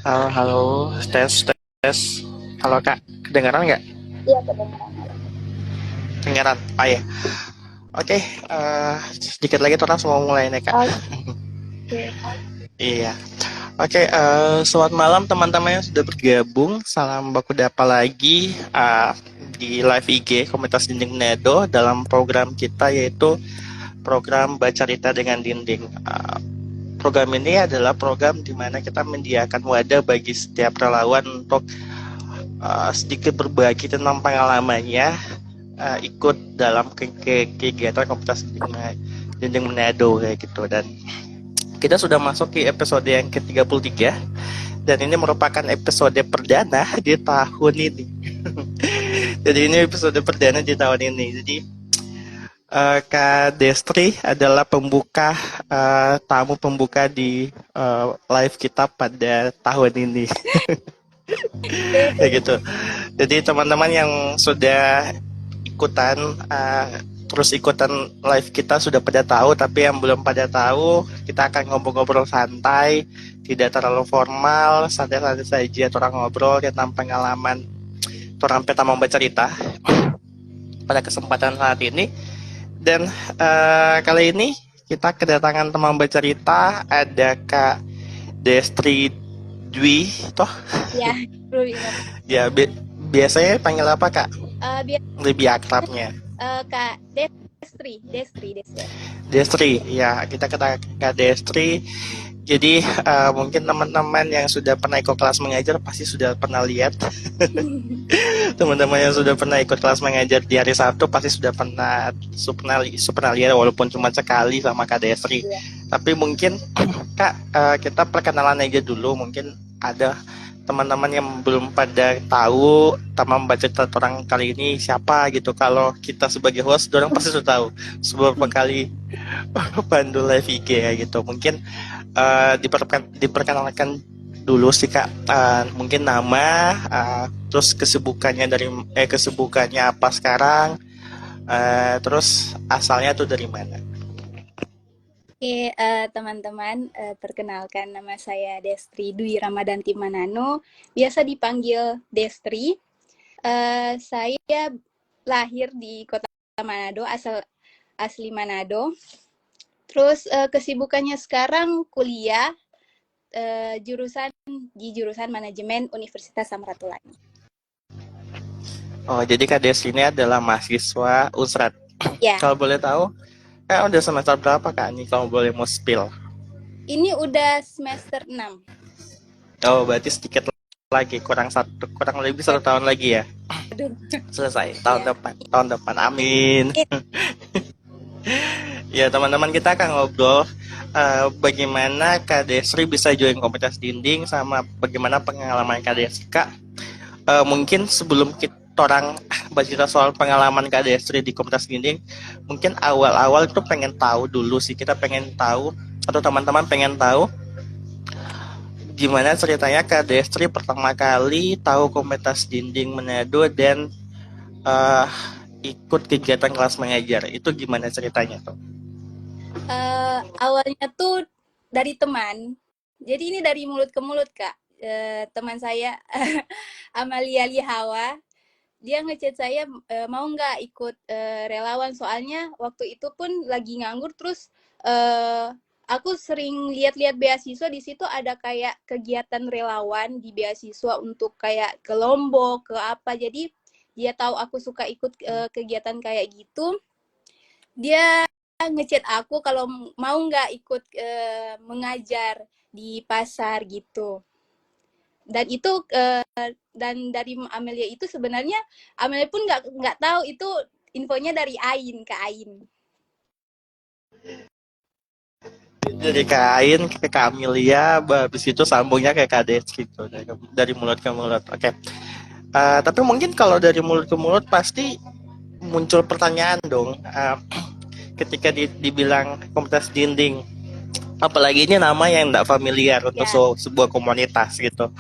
Halo, halo, tes, tes. Halo Kak, kedengaran nggak? Iya, kedengeran halo. Kedengaran. Oh ya. Oke, sedikit lagi orang semua mulai nih Kak. Oke. Iya. Oke, selamat malam teman-teman yang sudah bergabung. Salam baku dapa lagi di live IG Komunitas Dinding Nedo dalam program kita yaitu program Baca Cerita dengan Dinding. Program ini adalah program di mana kita menyediakan wadah bagi setiap relawan untuk sedikit berbagi tentang pengalamannya ikut dalam kegiatan komunitas dinding Manado kayak gitu. Dan kita sudah masuk ke episode yang ke-33 dan ini merupakan episode perdana di tahun ini. Jadi ini episode perdana di tahun ini. Jadi Kak Destri adalah pembuka tamu pembuka di live kita pada tahun ini. Kayak gitu. Jadi teman-teman yang sudah ikutan terus ikutan live kita sudah pada tahu, tapi yang belum pada tahu kita akan ngobrol-ngobrol santai, tidak terlalu formal, santai-santai saja orang ngobrol tentang pengalaman orang pertama membaca cerita pada kesempatan saat ini. Dan kali ini kita kedatangan teman baca cerita, ada Kak Destri Dwi toh. Ya, perlu ingat. Ya, biasanya panggil apa Kak? Biar Lebih akrabnya. Kak Destri, Destri. Destri, ya kita kata Kak Destri. Jadi mungkin teman-teman yang sudah pernah ikut kelas mengajar pasti sudah pernah lihat. Teman-teman yang sudah pernah ikut kelas mengajar di hari Sabtu pasti sudah pernah lihat walaupun cuma sekali sama Kak Destri. Iya. Tapi mungkin Kak kita perkenalan aja dulu. Mungkin ada teman-teman yang belum pada tahu teman baca cerita orang kali ini siapa gitu. Kalau kita sebagai host, orang pasti sudah tahu beberapa kali pandu live IG ya gitu. Mungkin diperkenalkan dulu sih Kak, mungkin nama, terus kesibukannya apa sekarang, terus asalnya tuh dari mana? Oke, teman-teman, perkenalkan nama saya Destri Dwi Ramadanti Manano, biasa dipanggil Destri. Saya lahir di Kota Manado, asli Manado. Terus kesibukannya sekarang kuliah jurusan manajemen Universitas Samratulangi. Oh, jadi Kak Des ini adalah mahasiswa Unsrat. Ya. Kalau boleh tahu, udah semester berapa Kak ini kalau boleh mau spill? Ini udah semester 6. Oh, berarti sedikit lagi, kurang lebih 1 tahun lagi ya. Aduh. Selesai tahun depan. Amin. Ya teman-teman, kita akan ngobrol bagaimana Kak Desri bisa join komunitas dinding sama bagaimana pengalaman Kak Desri. Kak, mungkin sebelum kita orang bercerita soal pengalaman Kak Desri di komunitas dinding, mungkin awal-awal itu pengen tahu dulu sih, kita pengen tahu atau teman-teman pengen tahu gimana ceritanya Kak Destri pertama kali tahu komunitas dinding Manado dan ikut kegiatan kelas mengajar. Itu gimana ceritanya tuh? Awalnya tuh dari teman. Jadi ini dari mulut ke mulut, Kak. Teman saya Amalia Lihawa, dia ngechat saya mau nggak ikut relawan, soalnya waktu itu pun lagi nganggur. Terus aku sering lihat-lihat beasiswa, di situ ada kayak kegiatan relawan di beasiswa untuk kayak ke Lombok, ke apa. Jadi dia tahu aku suka ikut kegiatan kayak gitu. Dia ngechat aku kalau mau nggak ikut mengajar di pasar gitu. Dan itu dan dari Amelia itu sebenarnya Amelia pun nggak tahu itu infonya dari Ain, ke Ain. Dari kain ke Kak Amelia, habis itu sambungnya ke Kades gitu, dari mulut ke mulut. Oke. Tapi mungkin kalau dari mulut ke mulut pasti muncul pertanyaan dong, ketika dibilang komunitas dinding, apalagi ini nama yang tidak familiar untuk sebuah komunitas gitu.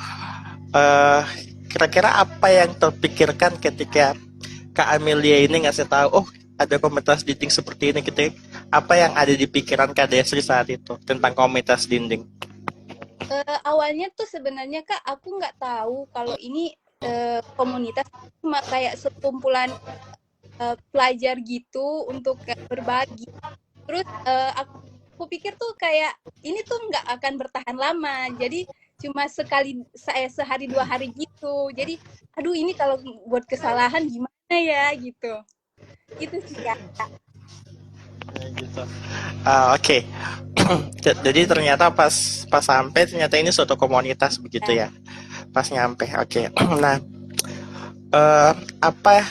Kira-kira apa yang terpikirkan ketika Kak Amelia ini ngasih tahu, oh ada komunitas dinding seperti ini gitu? Apa yang ada di pikiran Kak Desri saat itu tentang komunitas dinding? Awalnya tuh sebenarnya Kak, aku nggak tahu kalau ini komunitas cuma kayak sekumpulan pelajar gitu untuk kayak berbagi. Terus aku pikir tuh kayak ini tuh nggak akan bertahan lama. Jadi cuma sekali saya sehari 2 hari gitu. Jadi aduh ini kalau buat kesalahan gimana ya gitu. Itu sih Kak. Ya, gitu. Oke. Jadi ternyata pas pas sampai ternyata ini suatu komunitas begitu ya. Pas nyampe. Oke. Nah, apa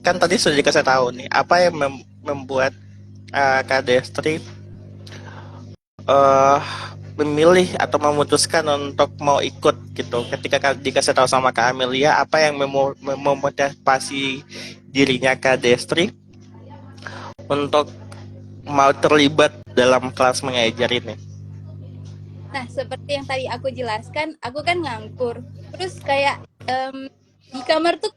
kan tadi sudah dikasih tahu nih, apa yang membuat Kak Destri eh memilih atau memutuskan untuk mau ikut gitu. Ketika dikasih tahu sama Kak Amelia, apa yang memotivasi dirinya Kak Destri untuk mau terlibat dalam kelas mengajar ini? Nah, seperti yang tadi aku jelaskan, aku kan ngangkur. Terus kayak di kamar tuh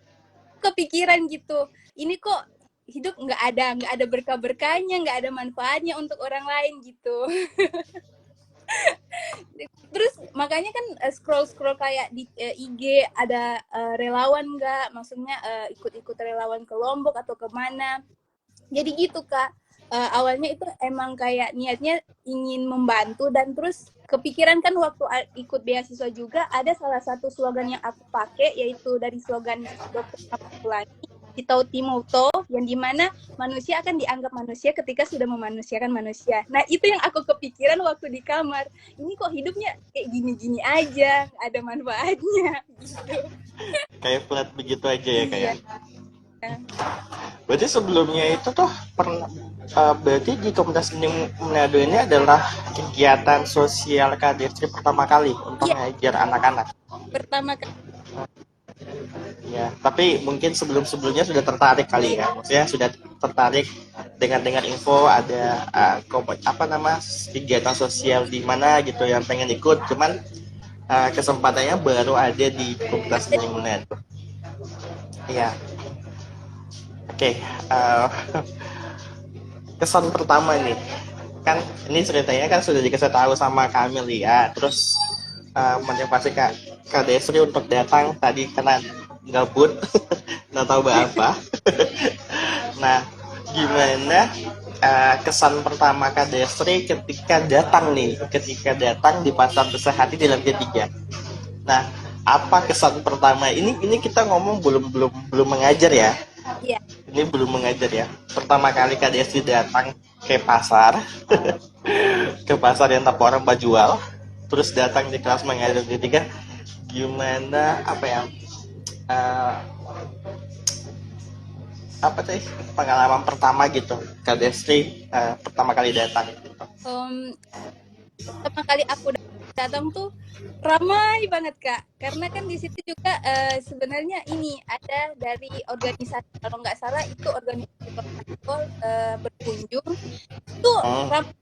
kepikiran gitu. Ini kok hidup nggak ada berkah-berkahnya, nggak ada manfaatnya untuk orang lain gitu. Terus makanya kan scroll-scroll kayak di IG ada relawan nggak, maksudnya ikut-ikut relawan ke Lombok atau kemana. Jadi gitu Kak. Awalnya itu emang kayak niatnya ingin membantu dan terus kepikiran kan waktu ikut beasiswa juga ada salah satu slogan yang aku pakai yaitu dari slogan Dr. Abdulani Tito Timoto yang dimana manusia akan dianggap manusia ketika sudah memanusiakan manusia. Nah itu yang aku kepikiran waktu di kamar. Ini kok hidupnya kayak gini-gini aja, ada manfaatnya gitu. Kayak flat begitu aja ya Iya. kayak. Berarti sebelumnya itu tuh pernah berarti di Komunitas Seni Manado ini adalah kegiatan sosial Kak Destri pertama kali untuk Iya, mengajar anak-anak. pertama kali. Ya, tapi mungkin sebelum-sebelumnya sudah tertarik kali ya. Maksudnya sudah tertarik dengan dengar info ada apa nama kegiatan sosial di mana gitu yang pengen ikut, cuman kesempatannya baru ada di Komunitas Seni Manado. Iya. Oke, kesan pertama nih kan ini ceritanya kan sudah dikasih tahu sama Kamil ya, terus motivasi Kak Desri untuk datang tadi karena gabut nggak tahu apa. Nah, gimana kesan pertama Kak Desri ketika datang di Pasar Besar Hati di lantai 3? Nah, apa kesan pertama ini kita ngomong belum mengajar ya, Iya. ini belum mengajar ya, pertama kali Kak Desi datang ke pasar ke pasar yang tak orang jual, terus datang di kelas mengajar ketiga, gimana apa ya, uh, apa sih pengalaman pertama gitu Kak Desi pertama kali datang gitu. Pertama kali aku datang tuh ramai banget Kak, karena kan di situ juga sebenarnya ini ada dari organisasi, kalau nggak salah itu organisasi berkunjung, itu ramai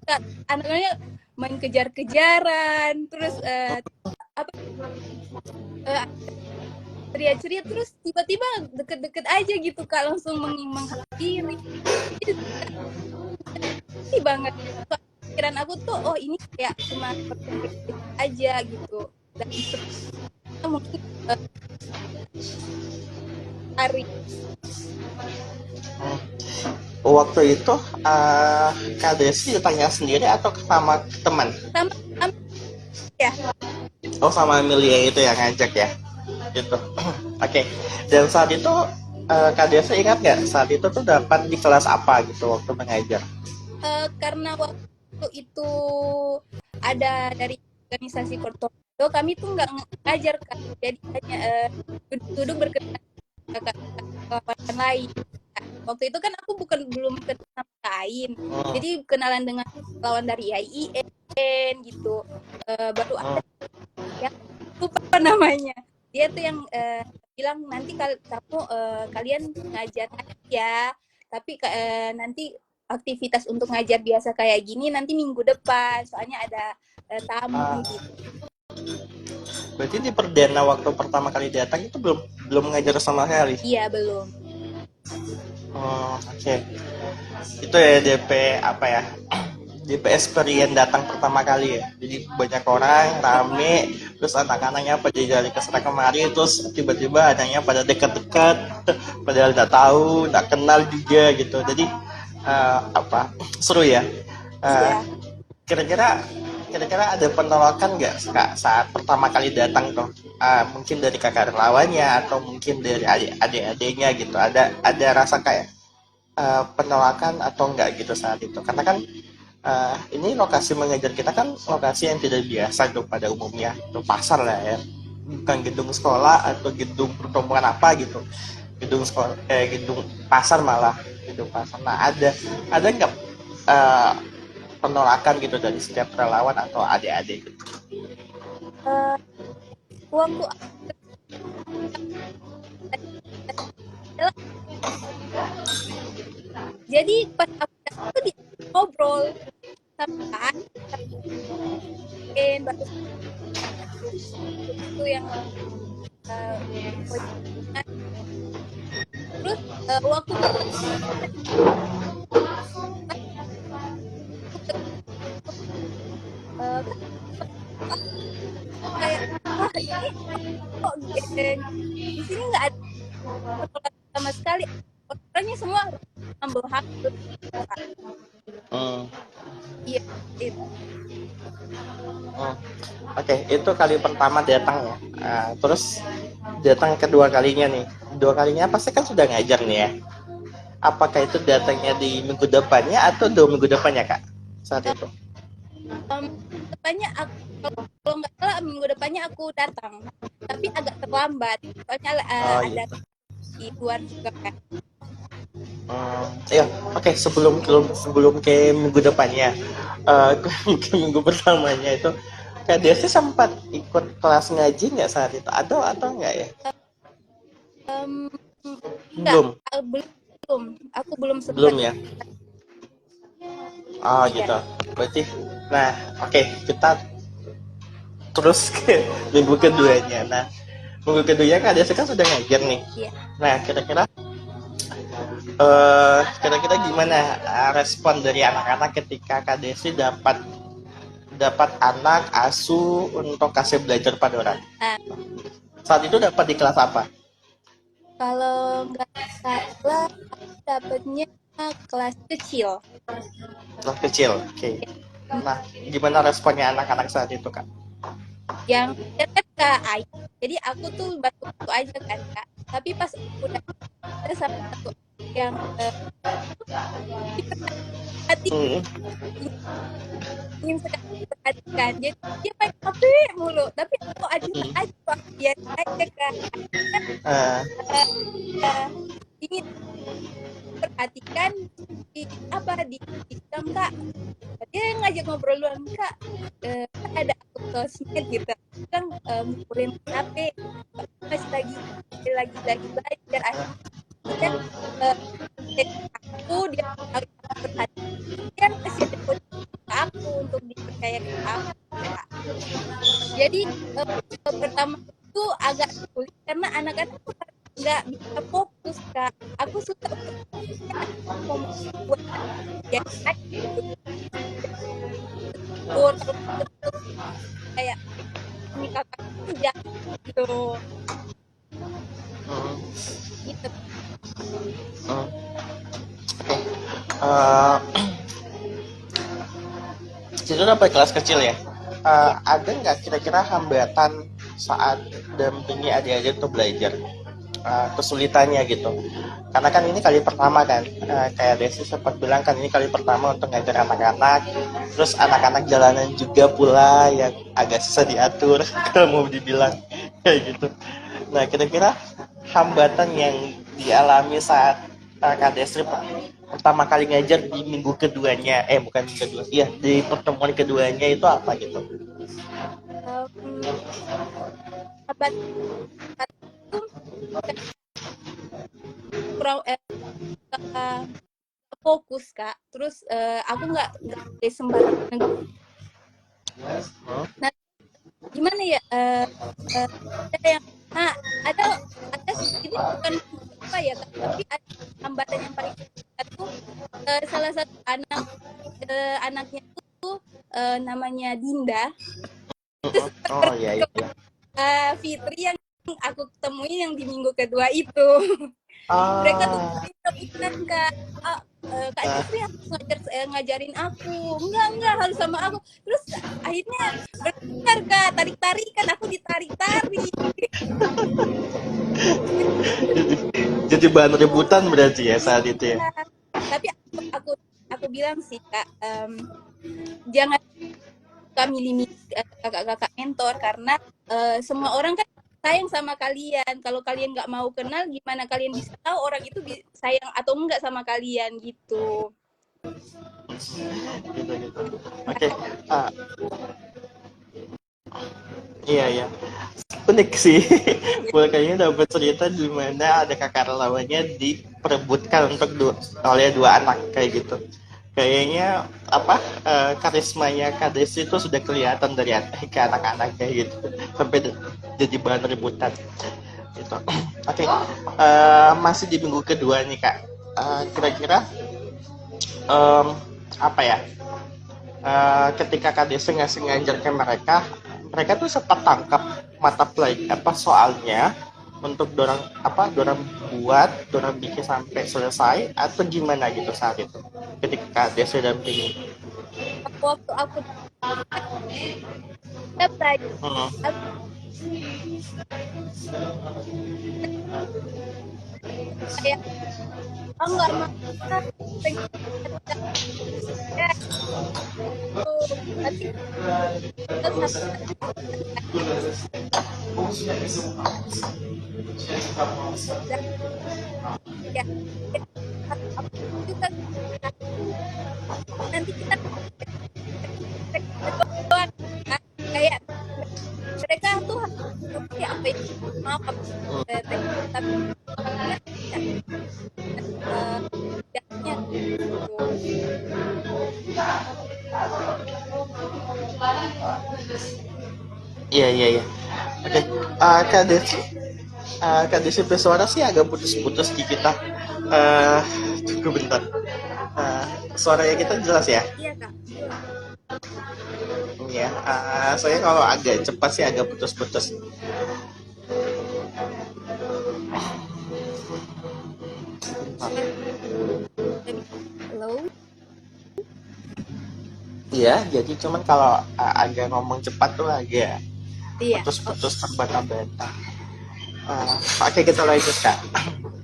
Kak, anak-anaknya main kejar-kejaran, terus apa ceria-ceria, terus tiba-tiba deket-deket aja gitu Kak, langsung menghampiri. Ini banget pikiran aku tuh, oh ini kayak cuma aja gitu, dan mungkin hari Waktu itu Kak Desi tanya sendiri atau sama teman? sama ya. Oh, sama Amelia itu yang ngajak ya gitu. Oke. Dan saat itu Kak Desi ingat nggak saat itu tuh dapat di kelas apa gitu waktu mengajar? Karena waktu itu ada dari organisasi Kortodo, kami tuh nggak ngajar Kak, jadi hanya duduk berkenalan kawan lain. Waktu itu kan aku belum kenal sama lain, jadi kenalan dengan lawan dari IAIN gitu. Baru ada yang lupa namanya, dia tuh yang bilang nanti kamu kalian ngajar ya, tapi nanti aktivitas untuk ngajar biasa kayak gini nanti minggu depan, soalnya ada tamu gitu. Berarti di perdana waktu pertama kali datang itu belum ngajar sama sekali. Iya belum. Oke. Itu ya DP apa ya? JPS perian datang pertama kali ya. Jadi banyak orang rame, terus anak-anaknya pada jadi kesana kemari, terus tiba-tiba anaknya pada dekat-dekat, padahal nggak tahu, nggak kenal juga gitu. Jadi apa seru ya. Eh, Iya. kira-kira kira-kira ada penolakan nggak kak saat pertama kali datang tuh? Mungkin dari kakak relawannya atau mungkin dari adik-adiknya gitu. Ada rasa kayak penolakan atau enggak gitu saat itu? Karena kan ini lokasi mengajar kita kan lokasi yang tidak biasa tuh pada umumnya, itu pasar lah ya, bukan gedung sekolah atau gedung pertemuan apa gitu, gedung sekolah gedung pasar malah, gedung pasar. Nah, ada nggak eh, penolakan gitu dari setiap relawan atau adik-adik gitu? Eh, waktu jadi pas aku datang tuh dia ngobrol sama Kak Ain, baru itu yang eh, terus waktu pertama kan kayak wah ini kok di sini nggak ada penolakan sama sekali, orangnya semua humble humble. Hmm. Iya itu. Hmm. Oke, itu kali pertama datang ya. Terus datang kedua kalinya nih. Dua kalinya pasti kan sudah ngajar nih ya. Apakah itu datangnya di minggu depannya atau 2 minggu depannya kak? Saat itu. Depannya aku, kalau nggak salah minggu depannya aku datang, tapi agak terlambat soalnya Oh ada gitu. di luar juga kan. Iya, oke, sebelum ke minggu depannya, ke minggu pertamanya itu, Kak Desi sempat ikut kelas ngaji nggak saat itu? Atau nggak ya? Um, Enggak, Belum, belum, aku belum sempat. belum ya. Oh Iya, gitu. Berarti, nah, oke, kita terus ke minggu keduanya. Nah, minggu keduanya Kak Desi kan sudah ngajar nih. iya. Nah, kira-kira gimana respon dari anak-anak ketika Kak Desi dapat dapat anak asuh untuk kasih belajar pada orang. Nah, Saat itu dapat di kelas apa? kalau nggak salah aku dapatnya kelas kecil. Kelas kecil. Oke. Nah, gimana responnya anak-anak saat itu, Kak? Yang dekat Kak Ai. Jadi aku tuh bantu aja kan Kak. Tapi pas aku udah ada salah satu yang diperhati, Hmm. ingin sekali diperhatikan. Jadi dia main HP mulu. Tapi aku aja Hmm. aja Kak. Biar aja Kak. Uh, Uh, ingin perhatikan di apa di jam Kak, dia ngajak ngobrol duluan Kak, kan ada aku sosmed gitu kan, mukulin HP masih lagi belajar akhirnya uh, aku dia perhatian kasih telepon ke aku untuk dipercaya ke aku Kak. Jadi pertama itu agak sulit karena anak-anak nggak bisa fokus Kak, aku suka mau buat ya gitu kalau kayak ini kakak jangan gitu gitu. uh, uh, itu dapat kelas kecil ya. Iya. Ada nggak kira-kira hambatan saat dampingi adik-adik untuk belajar? Kesulitannya gitu, karena kan ini kali pertama kan, kayak Desi sempat bilang kan ini kali pertama untuk ngajar anak-anak, terus anak-anak jalanan juga pula yang agak susah diatur kalau mau dibilang kayak gitu. Nah, kira-kira hambatan yang dialami saat Kak Desi pertama kali ngajar di minggu keduanya, bukan minggu kedua, iya di pertemuan keduanya itu apa gitu? Abad itu kurang fokus Kak, terus aku nggak sembarangan. Nah gimana ya, ada yang nah ada ini bukan apa ya Kak, tapi ada hambatan yang paling besar tuh, salah satu anaknya tuh namanya Dinda. Terus Oh iya iya. Fitri yang aku temuin yang di minggu kedua itu. Mereka tuh Ah, bilang Kak, Kak ah, Desri harus ngajarin aku. Enggak harus sama aku. Terus akhirnya benar Kak, tarik-tarikan, aku ditarik-tarik. jadi, jadi bahan rebutan berarti ya saat itu ya. Iya. Tapi aku aku bilang sih Kak, jangan suka milih-milih kakak-kakak mentor karena semua orang kan sayang sama kalian. Kalau kalian nggak mau kenal, gimana kalian bisa tahu orang itu sayang atau enggak sama kalian gitu. Gitu gitu. Oke. Ah, iya iya. Unik sih. Gue kayaknya dapat cerita di mana ada kakak relawannya diperebutkan untuk oleh dua anak kayak gitu. Kayaknya apa karismanya Kades itu sudah kelihatan dari ke anak-anak kayak gitu sampai jadi bahan rebutan gitu. Oke, masih di minggu kedua nih kak. Kira-kira em, apa ya? Ketika Kades ngasih ngajar ke mereka, mereka tuh sempat tangkap mata pelajaran apa soalnya untuk dorang buat dorang bikin sampai selesai atau gimana gitu saat itu ketika Kades sudah dampingi. Waktu aku kita belajar Hmm. kayak oh nggak mau ah, pengen belajar tuh. Tapi kita satu dan ya aku juga nanti kita doang kan. Kayak mereka tuh harus ngerti apa yang mau apa tapi dia tidak eh, tidaknya gitu. Iya iya iya. Oke, Kak Desi bersuara sih agak putus-putus di kita. Eh, tunggu bentar. Suaranya kita jelas ya? Iya kak, jelas. Iya. Saya kalau agak cepat sih agak putus-putus. Halo. Iya, jadi cuman kalau agak ngomong cepat tuh agak Iya. Oh, putus-putus terbata-bata. Uh, Oke, kita lanjut kak.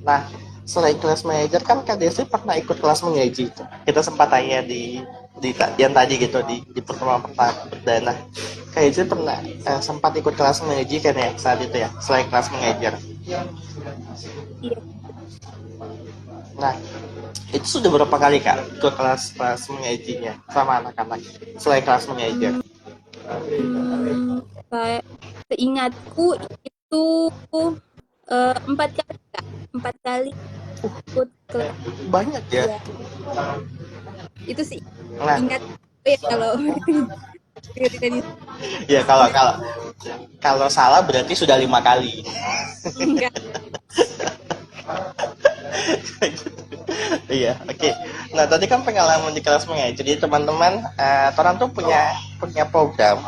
Nah, selain kelas manajer kan Kak Desi pernah ikut kelas mengaji itu. Kita sempat tanya di yang tadi gitu di pertemuan pertama perdana. Kak Desi pernah sempat ikut kelas mengaji kan ya saat itu ya, selain kelas mengajar. iya. Nah, itu sudah berapa kali Kak ikut kelas mengajinya sama anak-anak selain kelas mengajar? Kayak seingatku itu 4 kali kak, 4 kali ikut kelas. Banyak ya. Ya itu sih Nah, ingat ya kalau tidak ya kalau kalau salah berarti sudah 5 kali. enggak. Iya, oke. Okay. Nah, tadi kan pengalaman di kelas mengaji. Jadi teman-teman, orang tuh punya punya program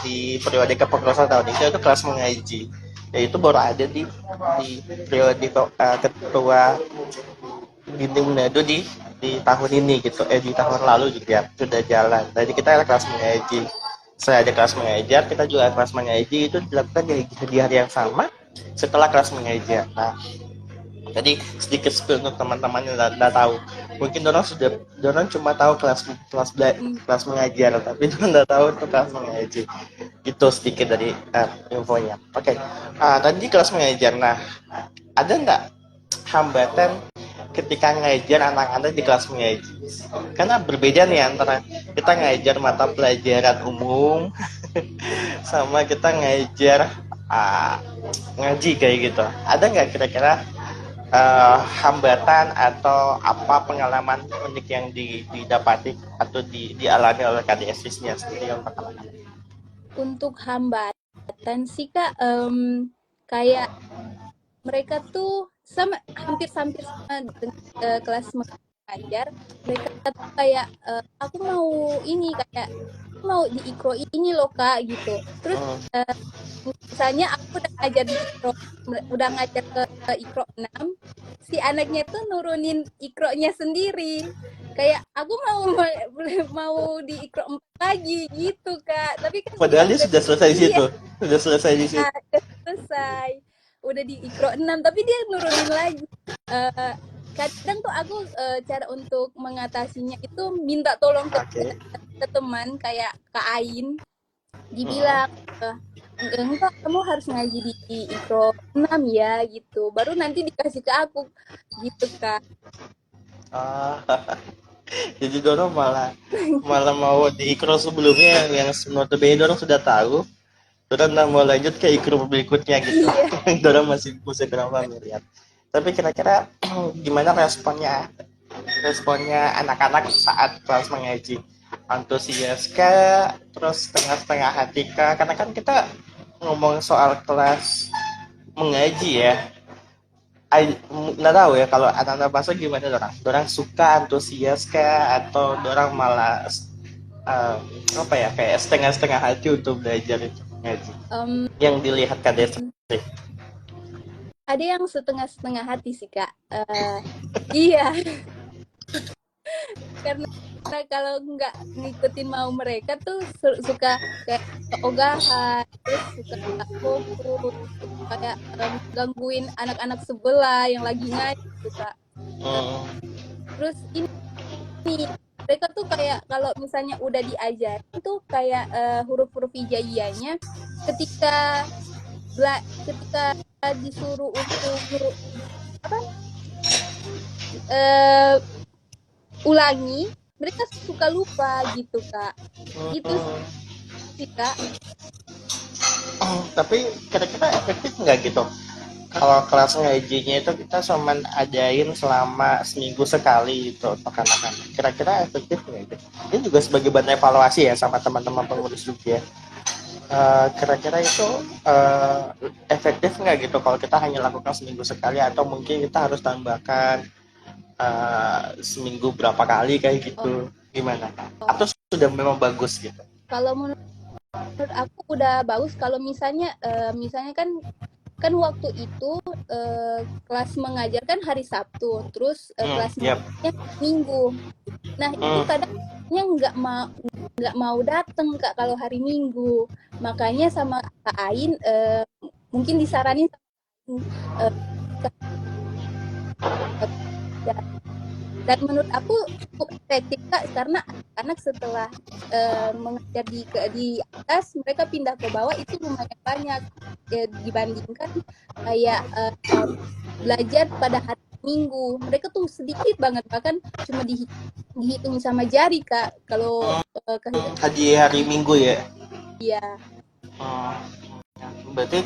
di periode kepengurusan tahun ini itu kelas mengaji. Yaitu baru ada di periode ketua Ginting Manado di tahun ini gitu. Di tahun lalu juga sudah jalan. Jadi kita ada kelas mengaji. Saya ada kelas mengajar, kita juga kelas mengaji itu dilakukan di hari yang sama setelah kelas mengajar. Nah, jadi sedikit spill untuk teman-teman yang tidak tahu. Mungkin orang cuma tahu kelas mengajar, tapi orang tidak tahu itu kelas mengaji. Itu sedikit dari infonya. Oke, tadi kelas mengajar. Nah, ada nggak hambatan ketika ngajar anak-anak di kelas mengaji? Karena berbeda nih antara kita ngajar mata pelajaran umum sama kita ngajar ngaji kayak gitu. Ada nggak kira-kira hambatan atau apa pengalaman unik yang didapati atau dialami oleh KDS-nya sendiri untuk anak-anak? Untuk hambatan sih kak, kayak mereka tuh sama hampir-hampir sama dengan kelas ngajar, mereka tuh kayak aku mau ini kayak mau di ikro ini loh kak gitu. Terus Hmm. misalnya aku udah ngajar di ikro, udah ngajar ke ikro 6, si anaknya tuh nurunin ikronya sendiri. Kayak aku mau mau di ikro 4 lagi gitu kak. Tapi kan Padahal dia udah sudah selesai di iya situ. Sudah selesai di situ. udah selesai. Udah di ikro 6 tapi dia nurunin lagi. Eh, kadang tuh aku cara untuk mengatasinya itu minta tolong Oke. ke teman kayak Kak Ain, Hmm. dibilang enggak kamu harus ngaji di ikro 6 ya gitu. Baru nanti dikasih ke aku gitu Kak. Ah, jadi Dorong malah malah mau di ikro sebelumnya yang notabene Dorong sudah tahu. Dorong nggak mau lanjut ke ikro berikutnya gitu. Iya. Dorong masih kurang familiar. Tapi kira-kira gimana responnya anak-anak saat kelas mengaji? Antusias kah? Terus setengah-setengah hati kah? Karena kan kita ngomong soal kelas mengaji ya. Nggak tahu ya kalau anak-anak bahasa gimana orang. Orang suka antusias kah atau orang malah eh, apa ya kayak setengah-setengah hati untuk belajar itu mengaji. Em, Yang dilihat kades. ada yang setengah-setengah hati sih Kak. Iya, karena kalau nggak ngikutin mau mereka tuh suka kayak keogahan, terus suka nggak fokus, terus kayak gangguin anak-anak sebelah yang lagi ngaji gitu Kak. Hmm, Terus ini mereka tuh kayak kalau misalnya udah diajarin tuh kayak huruf-huruf hijaiyahnya ketika ketika disuruh untuk apa eh, ulangi, mereka suka lupa gitu Kak. Gitu hmm. sih Kak. Tapi kira-kira efektif nggak gitu? Kalau kelas ngajinya itu kita cuma adain selama seminggu sekali gitu untuk anak-anak. Kira-kira efektif nggak itu? Ini juga sebagai bahan evaluasi ya sama teman-teman pengurus juga. Kira-kira itu efektif nggak gitu kalau kita hanya lakukan seminggu sekali atau mungkin kita harus tambahkan seminggu berapa kali kayak Oh, gitu? Gimana? Atau sudah memang bagus gitu? kalau menurut aku udah bagus kalau misalnya misalnya kan kan waktu itu kelas mengajar kan hari Sabtu, terus kelas Yap. mengajarnya Minggu. Nah itu Hmm, kadangnya nggak mau datang Kak kalau hari Minggu. Makanya sama Kak Ain mungkin disaranin eh, dan menurut aku cukup efektif Kak karena anak-anak setelah mengajar di atas mereka pindah ke bawah itu lumayan banyak dibandingkan kayak belajar pada hari Minggu mereka tuh sedikit banget bahkan cuma dihitung sama jari Kak kalau kehidupan hari Minggu ya. dia. Hmm, berarti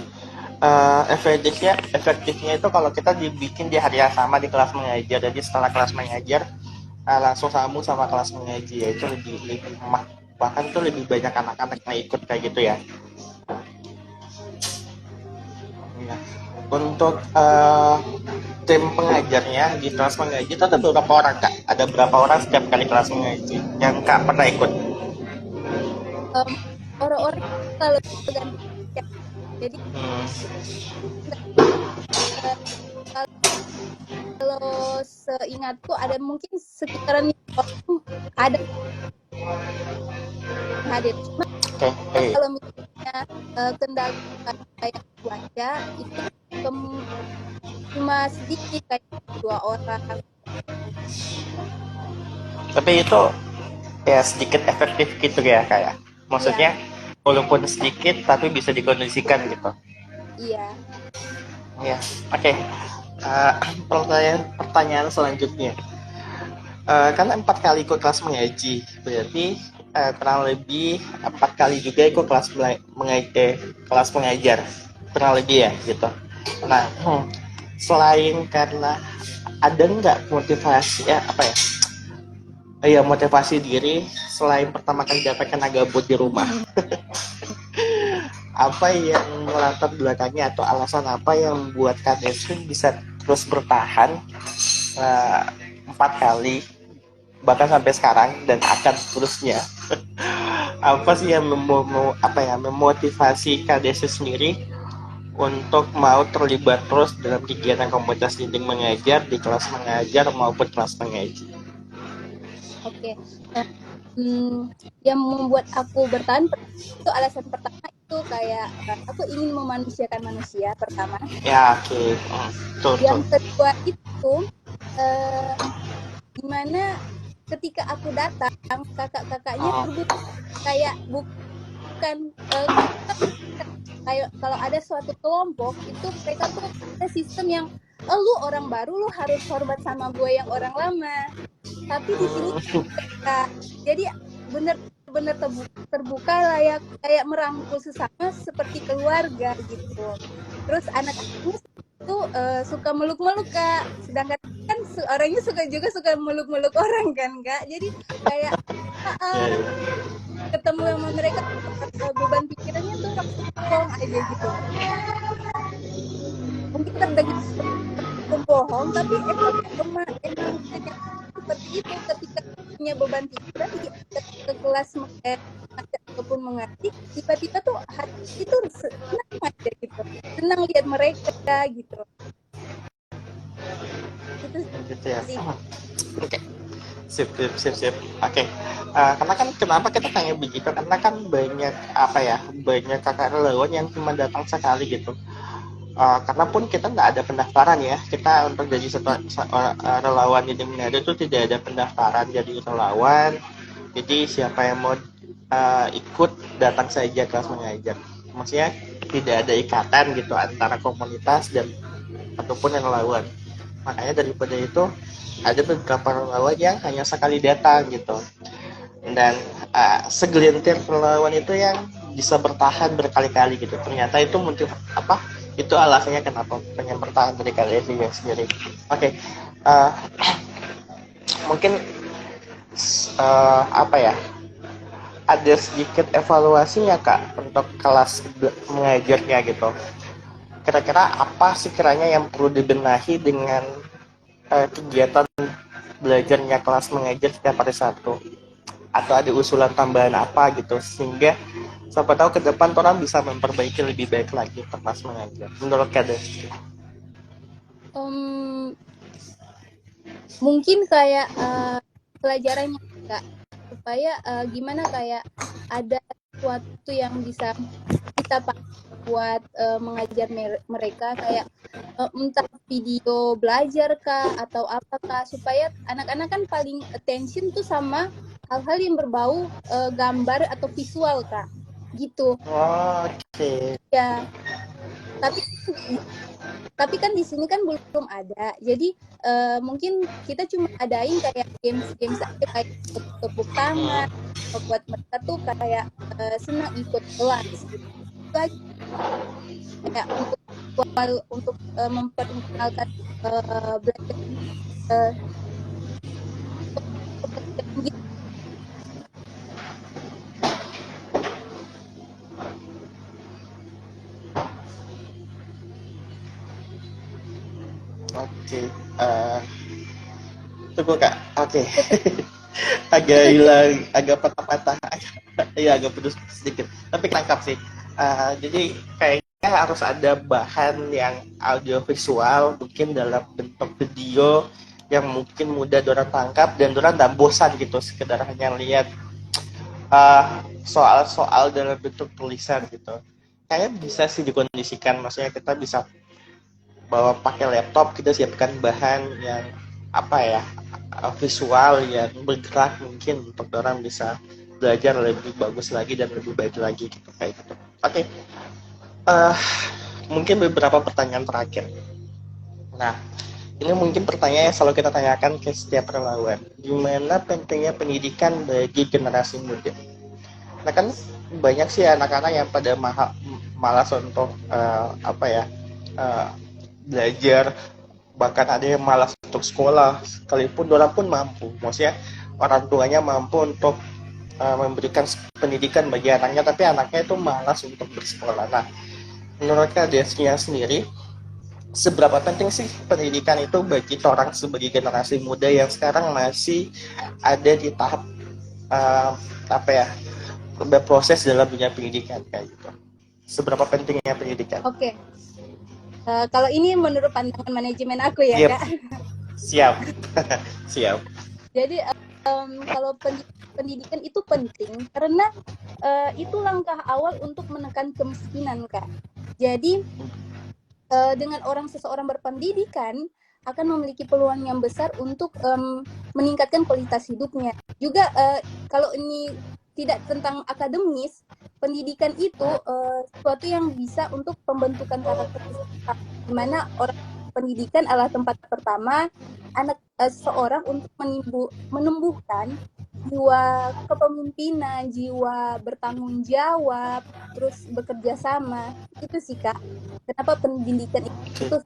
efektifnya itu kalau kita dibikin di hari yang sama di kelas mengajar. Jadi setelah kelas mengajar langsung sambung sama kelas mengaji ya itu lebih bahkan itu lebih banyak anak-anak yang ikut kayak gitu ya. Ya. Untuk tim pengajarnya di kelas mengaji itu ada beberapa orang kak. Ada berapa orang setiap kali kelas mengaji yang kak pernah ikut? Um, orang-orang kalau ganti jadi Hmm. uh, kalau seingatku ada mungkin sekitaran 5 orang ada yang hadir. Cuma Oke. Okay. kalau misalnya kendala kayak cuaca itu cuma sedikit kayak 2 orang. Tapi itu ya sedikit efektif gitu ya kayak. Iya, Maksudnya walaupun sedikit tapi bisa dikondisikan gitu. iya. Ya, oke. Okay. Pertanyaan selanjutnya. Karena 4 kali ikut kelas mengaji, berarti kurang lebih 4 kali juga ikut kelas mengajar, kurang lebih ya gitu. Nah, selain karena ada nggak motivasi ya apa ya? Ya motivasi diri selain pertama kali dapatkan gabut di rumah. Apa yang melatar belakangnya atau alasan apa yang membuat Kak Deswin bisa terus bertahan uh, 4 kali, bahkan sampai sekarang dan akan seterusnya. Apa sih yang memotivasi Kak Desi sendiri untuk mau terlibat terus dalam kegiatan komunitas dinding mengajar di kelas mengajar maupun kelas mengaji? Oke. Nah, yang membuat aku bertahan itu alasan pertama itu kayak aku ingin memanusiakan manusia pertama. Ya, oke. Tuh, Yang tuh. kedua itu eh, dimana ketika aku datang kakak-kakaknya Oh, terbuka kayak bukan kayak kalau ada suatu kelompok itu mereka tuh ada sistem yang lu orang baru lu harus hormat sama gue yang orang lama. Tapi di sini jadi bener-bener terbuka layak kayak merangkul sesama seperti keluarga gitu. Terus anak-anaknya itu suka meluk-meluk kak, sedangkan kan orangnya suka meluk-meluk orang kan kak. Jadi kayak ya, ya. ketemu sama mereka beban pikirannya tuh langsung plong aja gitu. Mungkin terdengar bohong tapi emang seperti itu ketika punya beban pikiran ke kelas ataupun mengaji tiba-tiba tuh hati itu senang aja gitu, senang lihat mereka gitu. Itu Gitu ya. sih. Oke. Sip, sip, sip, sip. Oke. Karena kan kenapa kita tanya begitu? Karena kan banyak banyak kakak relawan yang cuma datang sekali gitu. Karena pun kita nggak ada pendaftaran ya, kita untuk jadi relawan di Manado itu tidak ada pendaftaran jadi relawan. Jadi siapa yang mau ikut datang saja kelas mengajar, maksudnya tidak ada ikatan gitu antara komunitas dan ataupun yang relawan. Makanya daripada itu ada beberapa relawan yang hanya sekali datang gitu, dan segelintir relawan itu yang bisa bertahan berkali-kali gitu. Ternyata itu itu alasannya kenapa pengen bertahan berkali-kali sendiri. Oke. uh, Mungkin apa ya, ada sedikit evaluasinya Kak untuk kelas mengajarnya gitu. Kira-kira apa sih kiranya yang perlu dibenahi dengan kegiatan belajarnya kelas mengajar setiap hari Sabtu? Atau ada usulan tambahan apa gitu sehingga siapa tahu ke depan orang bisa memperbaiki lebih baik lagi untuk kelas mengajar menurut Kades? Mungkin kayak pelajarannya kak, supaya gimana kayak ada sesuatu yang bisa kita pakai buat mengajar mereka kayak entah video belajar kah atau apakah, supaya anak-anak kan paling attention tuh sama hal-hal yang berbau gambar atau visual kak gitu. Oke. Ya tapi kan di sini kan belum ada, jadi mungkin kita cuma adain kayak games aja kayak tepuk tangan buat mereka tuh kayak senang ikut kelas gitu. Kayak untuk memperkenalkan belajar uh, gitu. Oke. Tunggu Kak. Oke. Agak hilang, agak patah-patah. Iya, agak putus sedikit. Tapi tangkap sih. Jadi kayaknya harus ada bahan yang audio visual, mungkin dalam bentuk video yang mungkin mudah dorang tangkap dan dorang tidak bosan gitu sekedar hanya lihat soal-soal dalam bentuk tulisan gitu. Kayaknya bisa sih dikondisikan, maksudnya kita bisa bawa pakai laptop, kita siapkan bahan yang visual yang bergerak mungkin untuk orang bisa belajar lebih bagus lagi dan lebih baik lagi gitu kayak gitu. Oke. Mungkin beberapa pertanyaan terakhir. Nah, ini mungkin pertanyaan yang selalu kita tanyakan ke setiap relawan. Gimana pentingnya pendidikan bagi generasi muda? Nah kan banyak sih anak-anak yang pada malas untuk belajar, bahkan ada yang malas untuk sekolah sekalipun orang pun mampu, maksudnya orang tuanya mampu untuk memberikan pendidikan bagi anaknya, tapi anaknya itu malas untuk bersekolah. Nah menurut Kak Desnya sendiri, seberapa penting sih pendidikan itu bagi orang sebagai generasi muda yang sekarang masih ada di tahap uh, apa ya, berproses dalam dunia pendidikan kayak gitu. Seberapa pentingnya pendidikan? Oke, kalau ini menurut pandangan manajemen aku ya, Yep, Kak. siap. Siap. Jadi kalau pendidikan itu penting karena itu langkah awal untuk menekan kemiskinan, Kak. Jadi dengan seseorang berpendidikan akan memiliki peluang yang besar untuk meningkatkan kualitas hidupnya. Juga kalau ini tidak tentang akademis, pendidikan itu sesuatu yang bisa untuk pembentukan karakter seseorang, di mana orang pendidikan adalah tempat pertama anak seseorang untuk menumbuhkan jiwa kepemimpinan, jiwa bertanggung jawab, terus bekerja sama. Itu sih, Kak. Kenapa pendidikan Oke, itu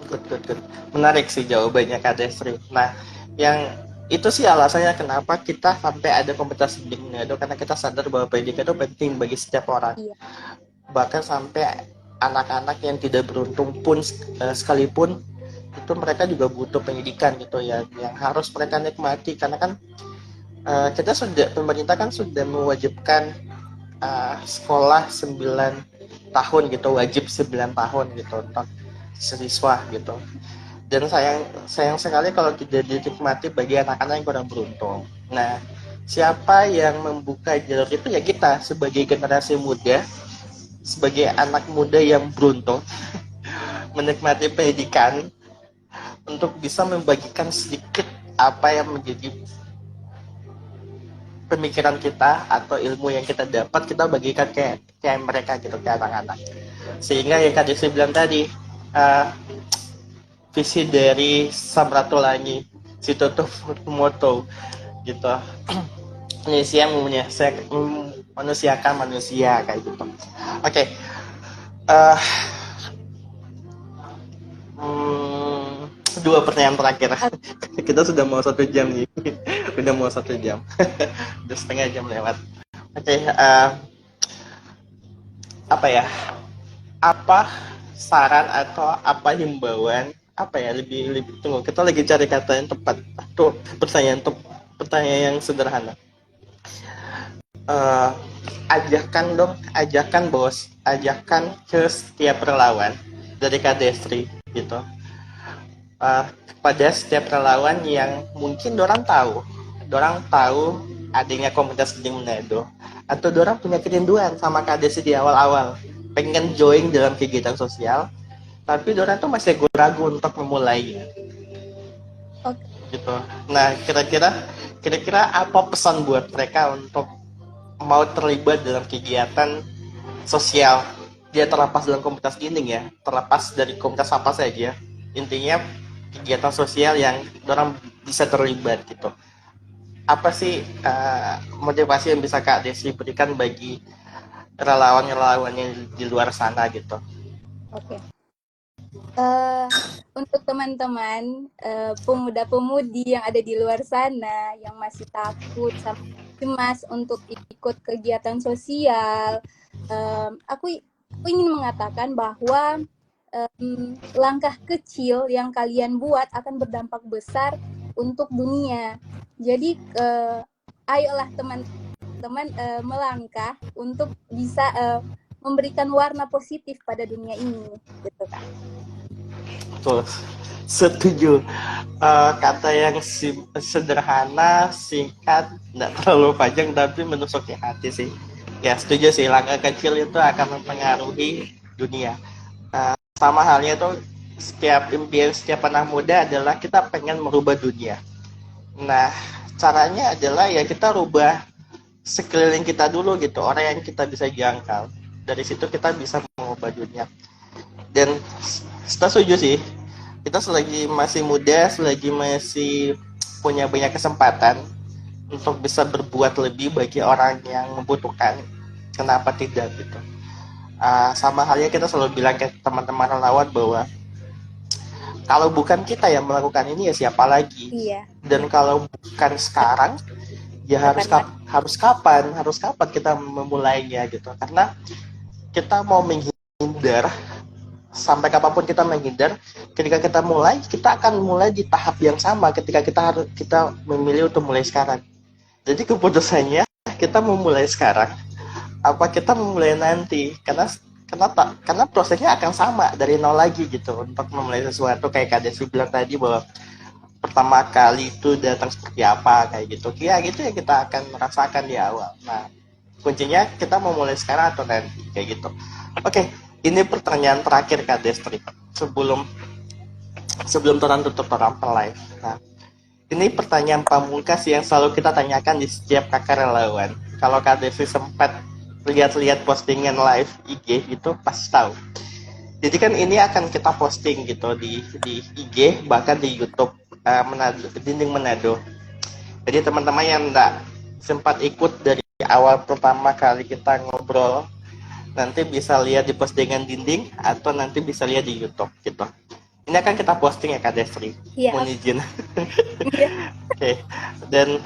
good, good, good. Menarik sih jawabannya Kak Desri. Nah, yang itu sih alasannya kenapa kita sampai ada komunitas di Manado, karena kita sadar bahwa pendidikan itu penting bagi setiap orang. iya, Bahkan sampai anak-anak yang tidak beruntung pun sekalipun itu mereka juga butuh pendidikan gitu ya, yang harus mereka nikmati karena kan kita sudah, pemerintah kan sudah mewajibkan sekolah 9 tahun gitu, wajib 9 tahun gitu untuk siswa gitu. Dan sayang sayang sekali kalau tidak dinikmati bagi anak-anak yang kurang beruntung. Nah, siapa yang membuka jalur itu ya kita sebagai generasi muda, sebagai anak muda yang beruntung menikmati pendidikan untuk bisa membagikan sedikit apa yang menjadi pemikiran kita atau ilmu yang kita dapat, kita bagikan kayak mereka gitu, ke anak-anak, sehingga yang tadi saya bilang tadi, uh, visi dari Samratulangi Situto Moto gitu, manusia manusiakan manusia kayak gitu. Oke, uh, dua pertanyaan terakhir. Kita sudah mau 1 jam nih. Udah mau 1 jam. Udah setengah jam lewat. Oke, apa ya? Apa saran atau apa himbauan? Apa ya, lebih tunggu. Kita lagi cari kata yang tepat. Tuh, pertanyaan yang sederhana. Eh, ajakan dong, ajakan ke setiap relawan dari Kak Destri gitu, kepada setiap relawan yang mungkin dorang tahu adanya komunitas di Manado, atau dorang punya kerinduan sama Kak Desi di awal-awal, pengen join dalam kegiatan sosial, tapi dorang tuh masih ragu untuk memulai oke. gitu. Nah, kira-kira apa pesan buat mereka untuk mau terlibat dalam kegiatan sosial? Dia terlepas dalam komunitas ini ya, terlepas dari komunitas apa saja, intinya kegiatan sosial yang orang bisa terlibat gitu. Apa sih motivasi yang bisa Kak Desi berikan bagi relawan-relawan yang di luar sana gitu? Oke. Untuk teman-teman pemuda-pemudi yang ada di luar sana yang masih takut sama cemas untuk ikut kegiatan sosial, aku ingin mengatakan bahwa langkah kecil yang kalian buat akan berdampak besar untuk dunia. Jadi ayolah teman-teman melangkah untuk bisa memberikan warna positif pada dunia ini, gitu kan? Tuh, setuju. Kata yang sederhana, singkat, nggak terlalu panjang tapi menusuk di hati sih. Ya setuju sih, langkah kecil itu akan mempengaruhi dunia. Sama halnya tuh, setiap impian setiap anak muda adalah kita pengen merubah dunia. Nah, caranya adalah ya kita rubah sekeliling kita dulu gitu, orang yang kita bisa jangkau. Dari situ kita bisa mengubah dunia. Dan kita setuju sih, kita selagi masih muda, selagi masih punya banyak kesempatan untuk bisa berbuat lebih bagi orang yang membutuhkan, kenapa tidak gitu. Sama halnya kita selalu bilang ke teman-teman relawan bahwa kalau bukan kita yang melakukan ini ya siapa lagi. Iya. Dan kalau bukan sekarang ya harus kapan kita memulainya gitu, karena kita mau menghindar sampai kapanpun kita menghindar, ketika kita mulai, kita akan mulai di tahap yang sama ketika kita memilih untuk mulai sekarang. Jadi keputusannya kita mau mulai sekarang apa kita memulai nanti, karena prosesnya akan sama dari nol lagi gitu untuk memulai sesuatu. Kayak Kak Desi bilang tadi bahwa pertama kali itu datang seperti apa kayak gitu ya, gitu ya kita akan merasakan di awal. Nah, kuncinya kita mau mulai sekarang atau nanti kayak gitu. Oke, ini pertanyaan terakhir Kak Destri sebelum orang tutup orang live. Nah, ini pertanyaan pamungkas yang selalu kita tanyakan di setiap kakak relawan. Kalau Kak Desi sempat lihat-lihat postingan live IG itu pasti tahu. Jadi kan ini akan kita posting gitu di IG, bahkan di YouTube Dinding Manado. Jadi teman-teman yang enggak sempat ikut dari awal pertama kali kita ngobrol, nanti bisa lihat di postingan Dinding atau nanti bisa lihat di YouTube gitu. Ini akan kita posting ya Kak Desri, mohon izin. Oke. Dan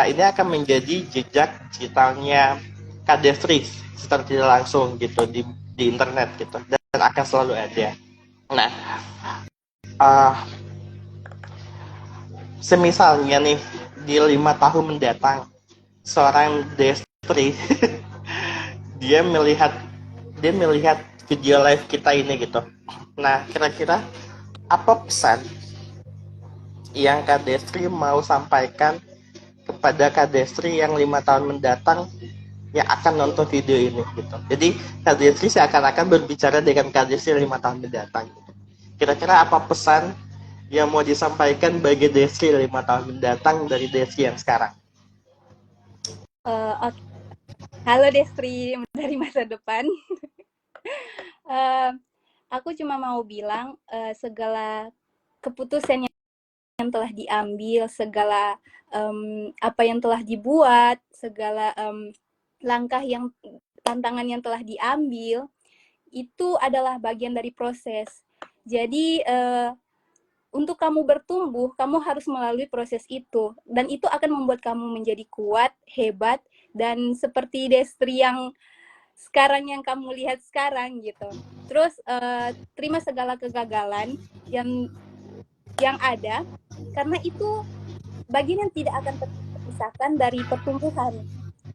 ini akan menjadi jejak digitalnya Kak Desri secara tidak langsung gitu di internet gitu, dan akan selalu ada. Nah, semisalnya nih di 5 tahun mendatang seorang Destri dia melihat video live kita ini gitu. Nah, kira-kira apa pesan yang Kak Destri mau sampaikan kepada Kak Destri yang 5 tahun mendatang yang akan nonton video ini gitu. Jadi Kak Destri seakan-akan berbicara dengan Kak Destri 5 tahun mendatang gitu. Kira-kira apa pesan yang mau disampaikan bagi Destri 5 tahun mendatang dari Destri yang sekarang? Okay. Halo Destri dari masa depan. Aku cuma mau bilang segala keputusan yang telah diambil, segala apa yang telah dibuat, segala langkah yang tantangan yang telah diambil itu adalah bagian dari proses. Jadi untuk kamu bertumbuh, kamu harus melalui proses itu, dan itu akan membuat kamu menjadi kuat, hebat, dan seperti Destri yang sekarang yang kamu lihat sekarang gitu. Terus terima segala kegagalan yang ada, karena itu bagian yang tidak akan terpisahkan dari pertumbuhan.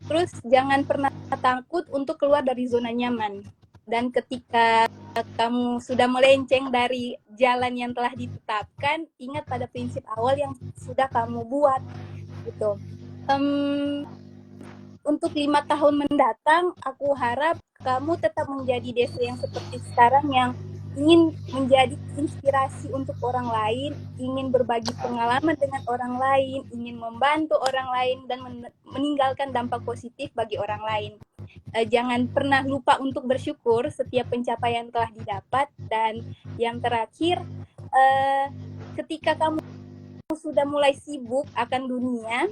Terus jangan pernah takut untuk keluar dari zona nyaman. Dan ketika kamu sudah melenceng dari jalan yang telah ditetapkan, ingat pada prinsip awal yang sudah kamu buat gitu. Untuk 5 tahun mendatang, aku harap kamu tetap menjadi Destri yang seperti sekarang, yang ingin menjadi inspirasi untuk orang lain, ingin berbagi pengalaman dengan orang lain, ingin membantu orang lain, dan meninggalkan dampak positif bagi orang lain. Jangan pernah lupa untuk bersyukur setiap pencapaian telah didapat. Dan yang terakhir, ketika kamu sudah mulai sibuk akan dunia,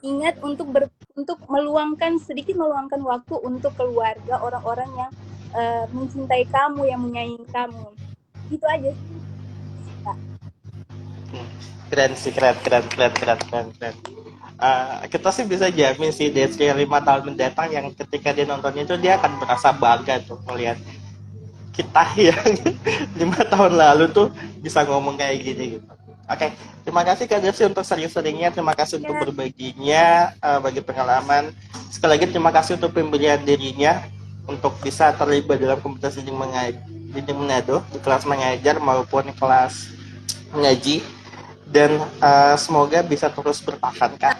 ingat untuk meluangkan waktu untuk keluarga, orang-orang yang mencintai kamu, yang menyayangi kamu. Itu aja sih. Keren sih, keren. Kita sih bisa jamin sih Destri 5 tahun mendatang yang ketika dia nonton itu dia akan merasa bangga tuh melihat kita yang 5 tahun lalu tuh bisa ngomong kayak gini gitu. Oke, terima kasih Kak Destri untuk sering-seringnya, terima kasih untuk berbaginya, bagi pengalaman. Sekali lagi terima kasih untuk pemberian dirinya untuk bisa terlibat dalam komunitas Dinding Manado di kelas mengajar maupun kelas mengaji. Dan semoga bisa terus bertahan Kak,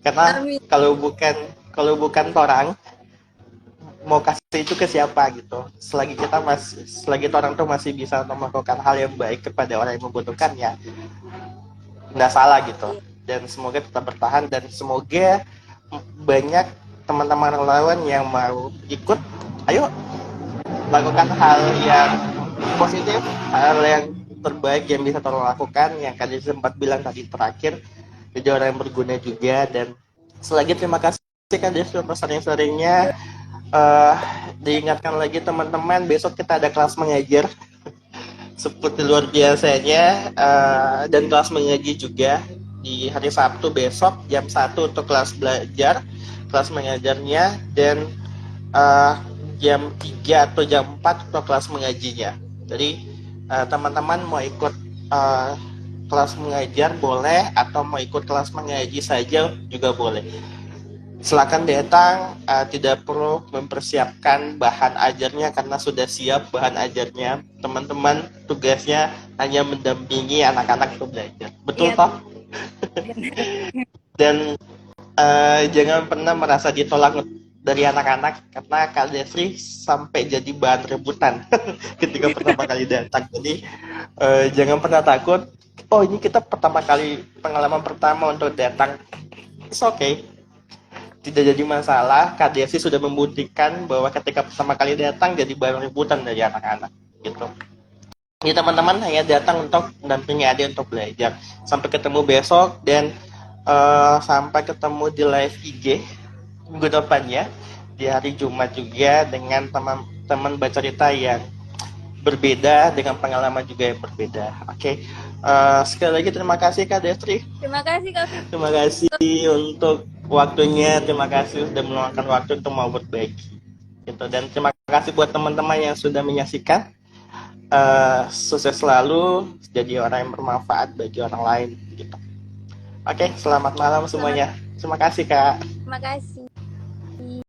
karena kalau bukan orang mau kasih itu ke siapa gitu. Selagi orang tuh masih bisa melakukan hal yang baik kepada orang yang membutuhkan, ya nggak salah gitu. Dan semoga tetap bertahan, dan semoga banyak teman-teman relawan yang mau ikut. Ayo lakukan hal yang positif, hal yang terbaik yang bisa tolong lakukan, yang kalian sempat bilang tadi terakhir, jadi orang yang berguna juga. Dan selagi terima kasih Kak Destri untuk sering-seringnya. Diingatkan lagi teman-teman, besok kita ada kelas mengajar seperti luar biasanya, dan kelas mengaji juga di hari Sabtu besok jam 1 untuk kelas belajar, kelas mengajarnya, dan jam 3 atau jam 4 untuk kelas mengajinya. Jadi teman-teman mau ikut kelas mengajar boleh, atau mau ikut kelas mengaji saja juga boleh. Silakan datang, tidak perlu mempersiapkan bahan ajarnya karena sudah siap bahan ajarnya. Teman-teman tugasnya hanya mendampingi anak-anak untuk belajar. Betul Iya, toh? benar. Dan jangan pernah merasa ditolak dari anak-anak, karena Kak Desri sampai jadi bahan rebutan ketika pertama kali datang. Jadi jangan pernah takut. Oh, ini kita pertama kali, pengalaman pertama untuk datang. It's okay, tidak jadi masalah. Kak Desi sudah membuktikan bahwa ketika pertama kali datang jadi bahan rebutan dari anak-anak gitu. Jadi teman-teman hanya datang untuk mendampingi adik untuk belajar. Sampai ketemu besok, dan sampai ketemu di live IG minggu depan ya, di hari Jumat juga, dengan teman-teman baca cerita yang berbeda, dengan pengalaman juga yang berbeda. Oke. Sekali lagi terima kasih Kak Destri. Terima kasih Kak Vito. Terima kasih untuk waktunya, terima kasih sudah meluangkan waktu untuk mau berbagi gitu. Dan terima kasih buat teman-teman yang sudah menyaksikan. Sukses selalu, jadi orang yang bermanfaat bagi orang lain gitu. Oke, selamat malam semuanya. Terima kasih Kak. Terima kasih.